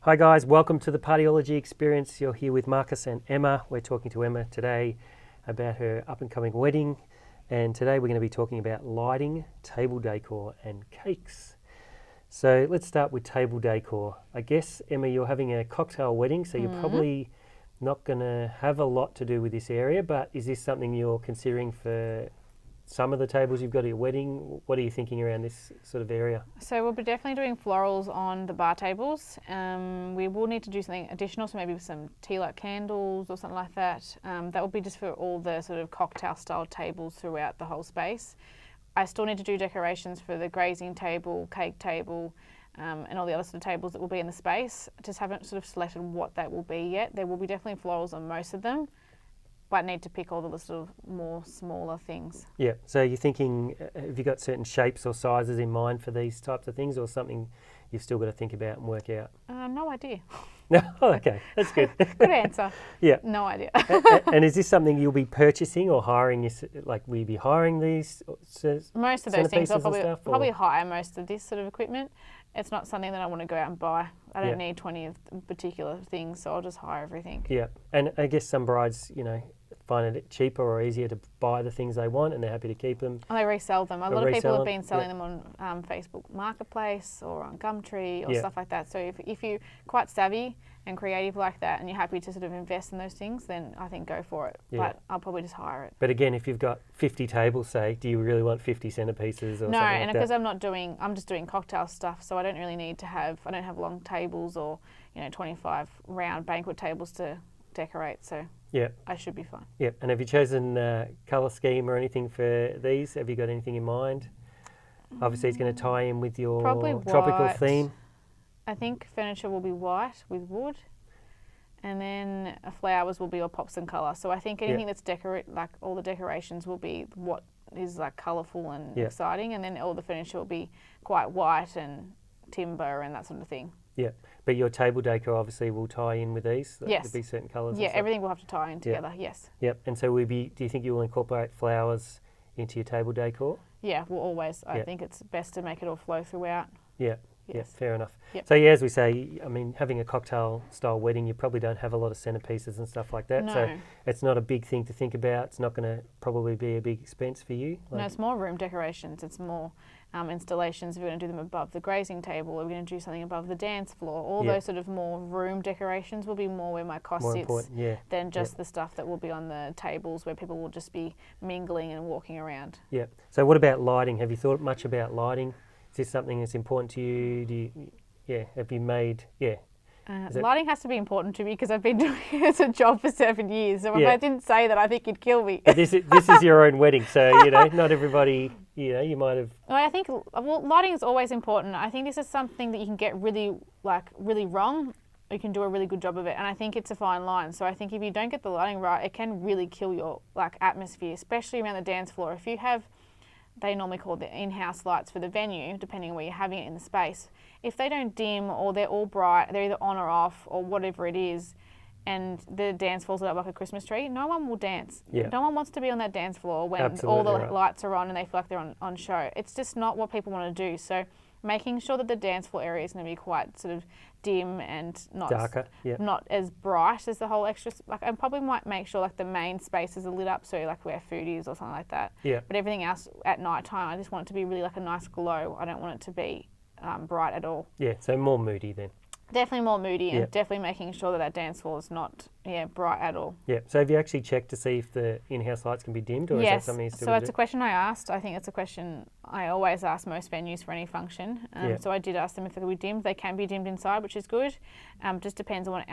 Hi guys, welcome to the Partyology Experience. You're here with Marcus and Emma. We're talking to Emma today about her up and coming wedding, and today we're going to be talking about lighting, table decor and cakes. So let's start with table decor. I guess, Emma, you're having a cocktail wedding, so you're probably not going to have a lot to do with this area, but is this something you're considering for some of the tables you've got at your wedding? What are you thinking around this sort of area? So we'll be definitely doing florals on the bar tables. We will need to do something additional, so maybe with some tea light candles or something like that. That will be just for all the sort of cocktail style tables throughout the whole space. I still need to do decorations for the grazing table, cake table, and all the other sort of tables that will be in the space. Just haven't sort of selected what that will be yet. There will be definitely florals on most of them, but need to pick all the sort of more smaller things. Yeah, so you're thinking, have you got certain shapes or sizes in mind for these types of things, or something you've still got to think about and work out? No idea. No, okay, that's good. Good answer. Yeah. No idea. And is this something you'll be purchasing or hiring? Like, will you be hiring these? Most of those things I'll probably or? hire most of this sort of equipment. It's not something that I want to go out and buy. I don't need 20 of particular things, so I'll just hire everything. Yeah, and I guess some brides, find it cheaper or easier to buy the things they want, and they're happy to keep them. They resell them. A lot of people have been selling them on Facebook Marketplace or on Gumtree or stuff like that. So if you're quite savvy and creative like that and you're happy to sort of invest in those things, then I think go for it. Yeah. But I'll probably just hire it. But again, if you've got 50 tables, say, do you really want 50 centerpieces or something like that? No, and because I'm just doing cocktail stuff, so I don't really need to have, I don't have long tables or 25 round banquet tables to decorate, so yeah, I should be fine. Yeah, and have you chosen colour scheme or anything for these? Have you got anything in mind? Obviously, it's going to tie in with your tropical white theme. I think furniture will be white with wood, and then flowers will be all pops and colour. So I think anything that's like all the decorations will be what is like colourful and exciting, and then all the furniture will be quite white and timber and that sort of thing. Yeah, but your table decor obviously will tie in with these. Yes. There'll be certain colours. Yeah, everything will have to tie in together. Yes. Yep. And so do you think you will incorporate flowers into your table decor? Yeah, well, always. I think it's best to make it all flow throughout. Yeah. Yes. Yeah, fair enough. Yep. So yeah, as we say, I mean, having a cocktail style wedding, you probably don't have a lot of centerpieces and stuff like that. No. So it's not a big thing to think about. It's not going to probably be a big expense for you. No, it's more room decorations. It's more installations. If we're going to do them above the grazing table, or we're going to do something above the dance floor. All those sort of more room decorations will be more where my cost sits than just the stuff that will be on the tables where people will just be mingling and walking around. Yeah. So what about lighting? Have you thought much about lighting? Is this something that's important to you? Have you made, lighting has to be important to me because I've been doing it as a job for 7 years. So if I didn't say that, I think you'd kill me. But this is your own wedding, so, not everybody, you might have... I think, lighting is always important. I think this is something that you can get really wrong, or you can do a really good job of it. And I think it's a fine line. So I think if you don't get the lighting right, it can really kill your, atmosphere, especially around the dance floor. If you have... They normally call the in-house lights for the venue, depending on where you're having it in the space. If they don't dim or they're all bright, they're either on or off or whatever it is, and the dance floor's lit up like a Christmas tree, no one will dance. Yeah. No one wants to be on that dance floor when all the lights are on and they feel like they're on show. It's just not what people want to do. So making sure that the dance floor area is going to be quite sort of dim and not darker, not as bright as the whole extra. I probably might make sure the main spaces are lit up, so where food is or something like that. Yeah. But everything else at night time, I just want it to be really a nice glow. I don't want it to be bright at all. Yeah. So more moody then. Definitely more moody, and definitely making sure that dance floor is not bright at all. Yeah. So have you actually checked to see if the in-house lights can be dimmed, or is that something you still do? So it's a question I asked. I think it's a question I always ask most venues for any function. So I did ask them if they could be dimmed. They can be dimmed inside, which is good. Just depends on what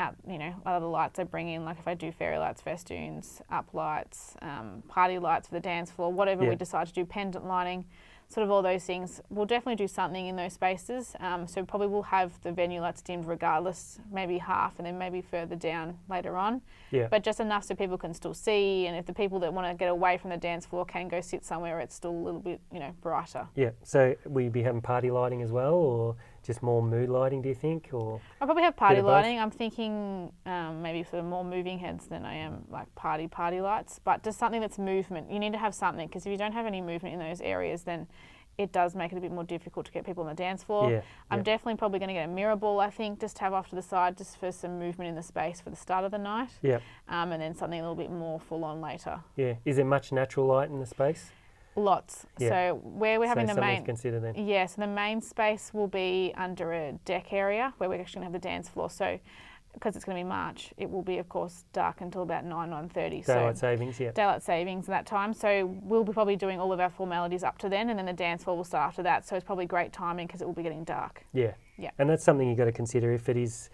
other lights I bring in. Like if I do fairy lights, festoons, up lights, party lights for the dance floor, whatever we decide to do, pendant lighting. Sort of all those things. We'll definitely do something in those spaces. So probably we'll have the venue lights dimmed regardless, maybe half and then maybe further down later on. Yeah. But just enough so people can still see, and if the people that want to get away from the dance floor can go sit somewhere where it's still a little bit, brighter. Yeah. So will you be having party lighting as well, or just more mood lighting, do you think? Or I'll probably have party lighting. I'm thinking maybe sort of more moving heads than I am party lights, but just something that's movement. You need to have something, because if you don't have any movement in those areas, then it does make it a bit more difficult to get people on the dance floor. Yeah, I'm definitely probably going to get a mirror ball, I think, just to have off to the side, just for some movement in the space for the start of the night. Yeah. And then something a little bit more full on later. Yeah. Is there much natural light in the space? Lots. Yeah. So where we're having the something main, to consider then. yeah, so the main space will be under a deck area where we're actually going to have the dance floor. So because it's going to be March, it will be, of course, dark until about 9:30. Daylight savings, yeah. Daylight savings at that time. So we'll be probably doing all of our formalities up to then, and then the dance floor will start after that. So it's probably great timing because it will be getting dark. Yeah. Yeah. And that's something you've got to consider if it is,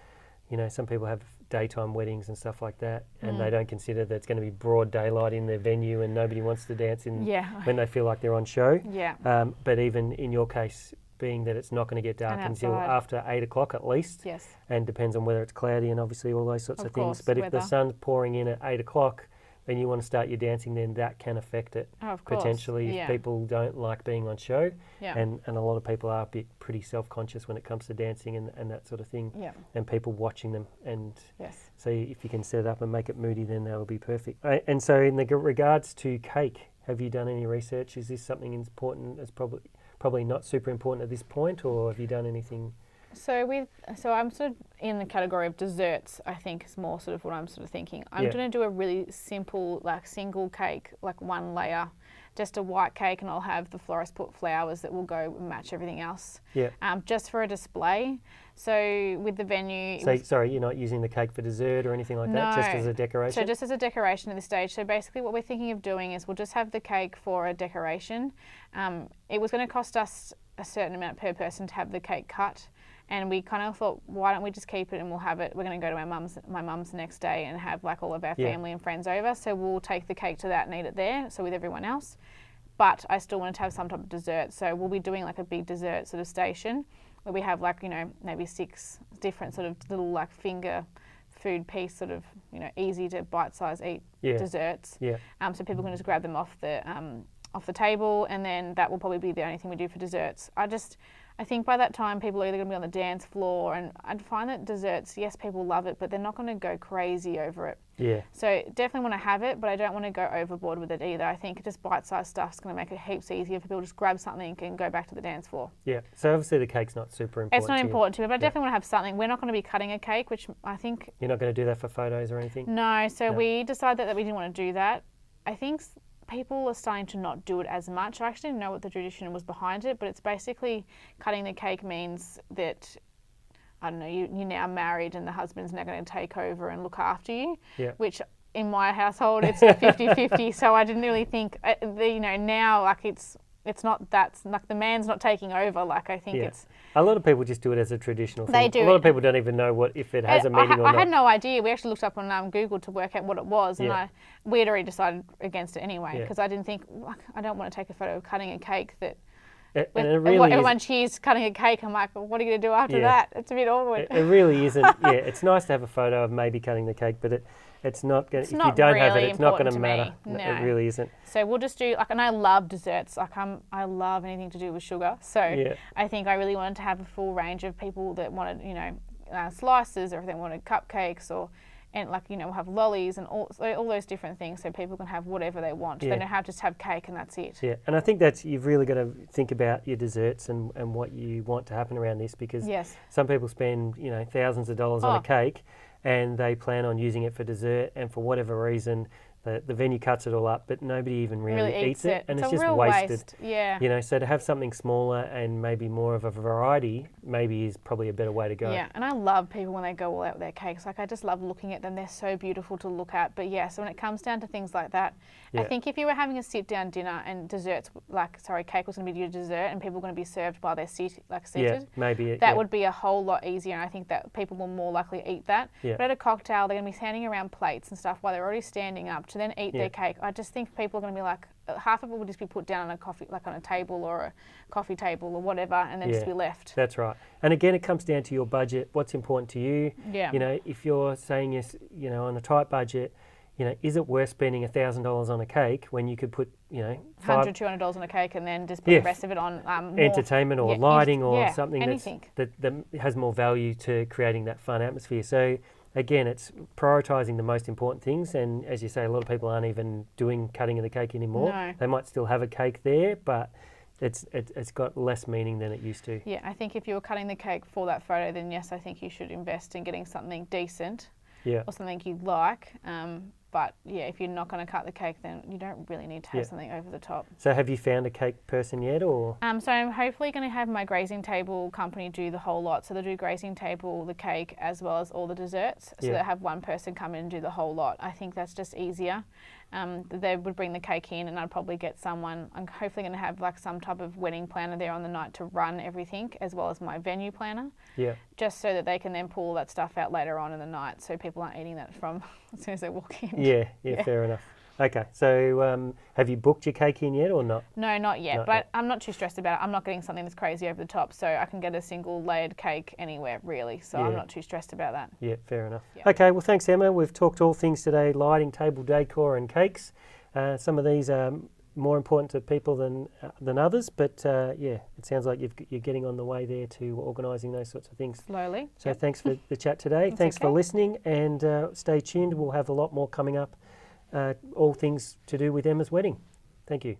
you know, some people have daytime weddings and stuff like that, and they don't consider that it's going to be broad daylight in their venue and nobody wants to dance in when they feel like they're on show. Yeah. But even in your case, being that it's not going to get dark until after 8 o'clock at least, Yes. and depends on whether it's cloudy and obviously all those sorts of things. course, But if the weather. sun's pouring in at 8 o'clock and you want to start your dancing, then that can affect it Oh, of course. potentially if people don't like being on show. Yeah. And a lot of people are pretty self-conscious when it comes to dancing and that sort of thing, Yeah. and people watching them. And Yes. so if you can set it up and make it moody, then that will be perfect. And so in the regards to cake, have you done any research? Is this something important that's probably not super important at this point, or have you done anything? So I'm sort of in the category of desserts, I think is more sort of what I'm sort of thinking. I'm going to do a really simple, like single cake, like one layer, just a white cake, and I'll have the florist put flowers that will go and match everything else. Yeah. Just for a display. So with the venue... So, sorry, you're not using the cake for dessert or anything like that, just as a decoration? So just as a decoration at this stage. So basically what we're thinking of doing is we'll just have the cake for a decoration. It was going to cost us a certain amount per person to have the cake cut. And we kind of thought, why don't we just keep it and we'll have it. We're going to go to my mum's the next day and have like all of our family and friends over. So we'll take the cake to that and eat it there, so with everyone else. But I still wanted to have some type of dessert. So we'll be doing like a big dessert sort of station where we have like, you know, maybe 6 different sort of little like finger food piece sort of, you know, easy to bite-size eat desserts. Yeah. So people can just grab them off the table, and then that will probably be the only thing we do for desserts. I think by that time people are either going to be on the dance floor, and I'd find that desserts, yes, people love it, but they're not going to go crazy over it. Yeah. So definitely want to have it, but I don't want to go overboard with it either. I think just bite-sized stuff's going to make it heaps easier for people to just grab something and go back to the dance floor. Yeah. So obviously the cake's not super important. It's not important to me, but I definitely want to have something. We're not going to be cutting a cake, which I think... You're not going to do that for photos or anything? No. So we decided that we didn't want to do that. I think people are starting to not do it as much. I actually didn't know what the tradition was behind it, but it's basically cutting the cake means that, I don't know, you're now married and the husband's now going to take over and look after you, which in my household it's a 50-50, so I didn't really think, you know, now like it's not, that's like the man's not taking over, like I think it's... A lot of people just do it as a traditional thing. They do. A lot of people don't even know if it has a meaning or not. I had no idea. We actually looked up on Google to work out what it was, and we had already decided against it anyway, because I didn't think, I don't want to take a photo of cutting a cake that... And it really everyone cheers cutting a cake. I'm like, well, what are you going to do after that? It's a bit awkward. It really isn't. It's nice to have a photo of maybe cutting the cake, but it's not going. If you don't really have it, it's not going to to matter. Me. No. It really isn't. So we'll just do and I love desserts. Like I love anything to do with sugar. So I think I really wanted to have a full range of people that wanted, you know, slices, or if they wanted cupcakes, and like, you know, we'll have lollies and all those different things, so people can have whatever they want. They don't have to just have cake and that's it. Yeah, and I think you've really got to think about your desserts and what you want to happen around this, because some people spend, you know, thousands of dollars on a cake, and they plan on using it for dessert, and for whatever reason the venue cuts it all up, but nobody even really eats it, and it's just wasted. Yeah. You know, so to have something smaller and maybe more of a variety maybe is probably a better way to go. Yeah, and I love people when they go all out with their cakes. Like, I just love looking at them. They're so beautiful to look at. But yeah, so when it comes down to things like that, I think if you were having a sit-down dinner and cake was going to be your dessert and people were going to be served by their seated, maybe that would be a whole lot easier, and I think that people will more likely eat that. Yeah. But at a cocktail, they're going to be handing around plates and stuff while they're already standing up to then eat their cake. I just think people are going to be like, half of it will just be put down on on a table or a coffee table or whatever, and then just be left. That's right. And again, it comes down to your budget. What's important to you? Yeah. You know, if you're saying you know, on a tight budget, you know, is it worth spending $1,000 on a cake when you could put, you know, $100, $200 on a cake and then just put the rest of it on entertainment or lighting or something anything. that has more value to creating that fun atmosphere. So again, it's prioritising the most important things, and as you say, a lot of people aren't even doing cutting of the cake anymore. No. They might still have a cake there, but it's got less meaning than it used to. Yeah, I think if you were cutting the cake for that photo, then yes, I think you should invest in getting something decent. Yeah. Or something you like. But yeah, if you're not going to cut the cake, then you don't really need to have something over the top. So have you found a cake person yet, or? So I'm hopefully going to have my grazing table company do the whole lot. So they'll do grazing table, the cake, as well as all the desserts. So they'll have one person come in and do the whole lot. I think that's just easier. They would bring the cake in, and I'd probably get someone. I'm hopefully going to have like some type of wedding planner there on the night to run everything, as well as my venue planner. Yeah. Just so that they can then pull all that stuff out later on in the night, so people aren't eating that from as soon as they walk in. Yeah, fair enough. Okay, so have you booked your cake in yet or not? No, not yet, but I'm not too stressed about it. I'm not getting something that's crazy over the top, so I can get a single layered cake anywhere, really. So I'm not too stressed about that. Yeah, fair enough. Yeah. Okay, well, thanks, Emma. We've talked all things today, lighting, table decor and cakes. Some of these are more important to people than others, but yeah, it sounds like you're getting on the way there to organising those sorts of things. Slowly. So thanks for the chat today. Thanks for listening, and stay tuned. We'll have a lot more coming up, all things to do with Emma's wedding. Thank you.